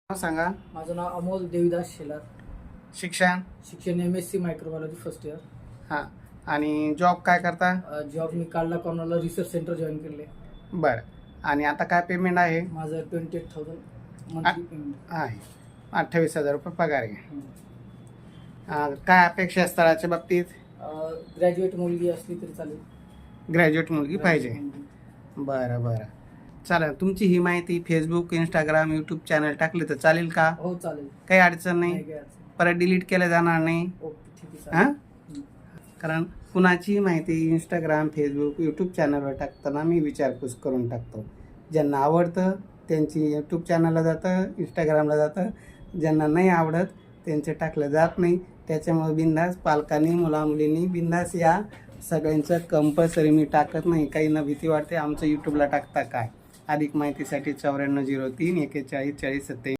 सांगा. माझं नाव अमोल देवीदास शेलार. शिक्षण MSc मायक्रोबायोलॉजी फर्स्ट इयर. हां. आणि जॉब काय करता? जॉब मी काढला कॉर्नरला रिसर्च सेंटर जॉईन केले. बरं. आणि आता काय पेमेंट आहे? माझं 28,000 मंथली पेमेंट आहे. 28,000 रुपये पगार आहे. काय अपेक्षा आहे स्थळाच्या बाबतीत? ग्रॅज्युएट मुलगी असली तरी चालेल. ग्रॅज्युएट मुलगी पाहिजे. बरं बरं, चालेल. तुमची ही माहिती फेसबुक, इंस्टाग्राम, यूट्यूब चॅनल टाकले तर चालेल का? हो चालेल. काही अडचण नाही? नाही, काही अडचण. परत डिलीट केलं जाणार नाही? ओके, ठीक आहे, हां. चालेल. कारण कुणाची माहिती इंस्टाग्राम, फेसबुक, यूट्यूब चॅनलवर टाकताना मी विचारपूस करून टाकतो. ज्यांना आवडतं त्यांची यूट्यूब चॅनलला जातं, इंस्टाग्रामला जातं. ज्यांना नाही आवडत त्यांचे टाकलं जात नाही. त्याच्यामुळे बिंदास पालकांनी, मुलामुलींनी बिंदास या. सगळ्यांचं कंपल्सरी मी टाकत नाही. काहींना भीती वाटते आमचं यूट्यूबला टाकता काय. अधिक माहितीसाठी 9403 41 40 27.